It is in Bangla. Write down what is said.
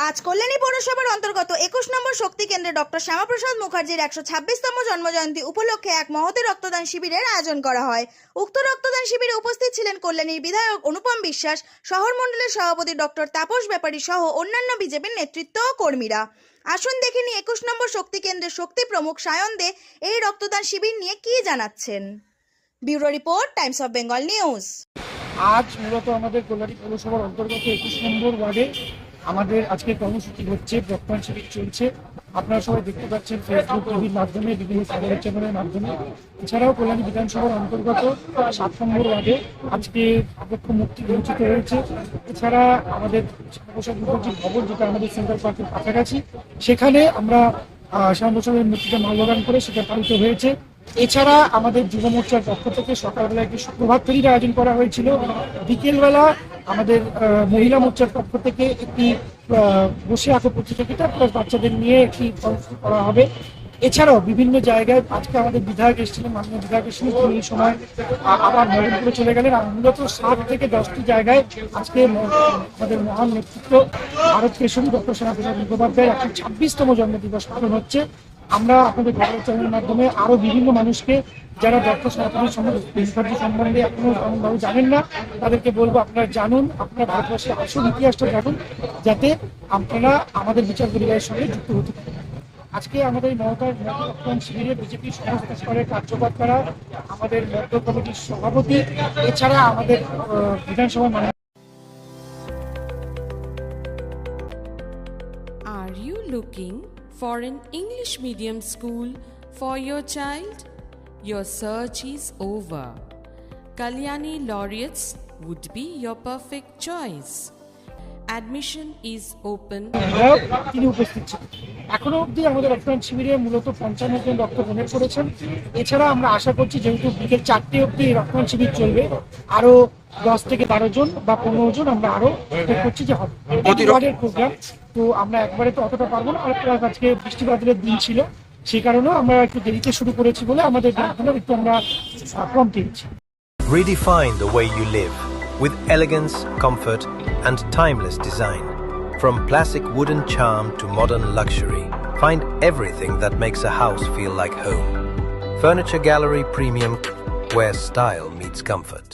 আজ কল্যাণী পৌরসভার অন্তর্গত 21 নম্বর শক্তি কেন্দ্রে ডক্টর শ্যামাপ্রসাদ মুখার্জির 126তম জন্মজয়ন্তী উপলক্ষে এক মহতী রক্তদান শিবিরের আয়োজন করা হয়। উক্ত রক্তদান শিবিরে উপস্থিত ছিলেন কল্যাণীর বিধায়ক অনুপম বিশ্বাস, শহর মণ্ডলের সভাপতি ডক্টর তাপস ব্যাপারী সহ অন্যান্য বিজেপির নেতৃত্ব ও কর্মীরা। আসুন দেখে নিই 21 নম্বর শক্তি কেন্দ্রের শক্তি প্রমুখ সায়ন দে এই রক্তদান শিবির নিয়ে কি জানাচ্ছেন। Bureau report, Times of Bengal news. আজ মূলত আমাদের কল্যাণী পৌরসভার অন্তর্গত 21 নম্বর ওয়ার্ডে আমাদের আজকে কর্মসূচি হচ্ছে, রক্তদান শিবির চলছে। আপনারা সবাই দেখতে পাচ্ছেন ফেসবুক, টিভির মাধ্যমে, বিভিন্ন সাধারণ চ্যানেলের মাধ্যমে। এছাড়াও কল্যাণী বিধানসভার অন্তর্গত 7 নম্বর ওয়ার্ডে আজকে আবক্ষ মুক্তি বঞ্চিত হয়েছে। এছাড়া আমাদের শ্যামাপ্রসাদ মুখার্জি ভবন, যেটা আমাদের সেন্ট্রাল পার্কের কাছাকাছি, সেখানে আমরা শ্যামাপ্রসাদের মূর্তিতে মাল্যদান করে সেটা পালিত হয়েছে। এছাড়া আমাদের যুব মোর্চার পক্ষ থেকে সকালবেলা একটি সুপ্রভাত ফেরির আয়োজন করা হয়েছিল। বিকেলবেলা আমাদের মহিলা মোর্চার পক্ষ থেকে একটি বসে আঁকো প্রতিযোগিতা প্লাস বাচ্চাদের নিয়ে একটি কর্মসূচি করা হবে। এছাড়াও বিভিন্ন জায়গায় আজকে আমাদের বিধায়ক এসেছিলেন, মাননীয় বিধায়ক এসেছিলেন, তিনি এই সময় আবার নরেন্দ্রপুরে চলে গেলেন। আর মূলত 7 থেকে 10টি জায়গায় আজকে আমাদের মহান নেতৃত্ব ভারত কেশরী ডক্টর শ্যামাপ্রসাদ মুখোপাধ্যায়ের 126তম জন্মদিবস পালন হচ্ছে। আমরা আপনাদের খবরের চ্যানেলের মাধ্যমে আরো বিভিন্ন মানুষকে যারা ডক্টর শ্যামাপ্রসাদ মুখার্জি সম্বন্ধে এখনো এমনভাবে জানেন না, তাদেরকে বলবো আপনারা জানুন, আপনারা ভারতবর্ষের আসল ইতিহাসটা জানুন, যাতে আপনারা আমাদের বিচার পরিবারের সঙ্গে যুক্ত হতে পারেন। আজকে আমাদের মমতার রক্তদান শিবিরে বিজেপির সমস্ত স্তরের কার্যকর্তারা, আমাদের মধ্য কমিটির সভাপতি, এছাড়া আমাদের বিধানসভা Are you looking for an English medium school for your child? Your search is over. Kalyani Laureates would be your perfect choice. Admission is open. তিনি উপস্থিত ছিলেন। এখনো অবধি আমাদের রক্তদান শিবিরে মূলত 55 জন রক্ত ডোনেট করেছেন। এছাড়া আমরা আশা করছি, যেহেতু বিকেল 4টে অবধি রক্তদান শিবির চলবে, আরো 10 থেকে 12 জন বা 15 জন আমরা আরো করছি যে হবে প্রোগ্রাম। তো আমরা একবারে তো অতটা পারবো না, আর আজকে বৃষ্টিবাদলের দিন ছিল, সেই কারণেও আমরা একটু দেরিতে শুরু করেছি বলে আমাদের একটু আমরা কম পেয়েছি। Redefine the way you live with elegance, comfort, and timeless design. From classic wooden charm to modern luxury, find everything that makes a house feel like home. Furniture Gallery Premium, where style meets comfort.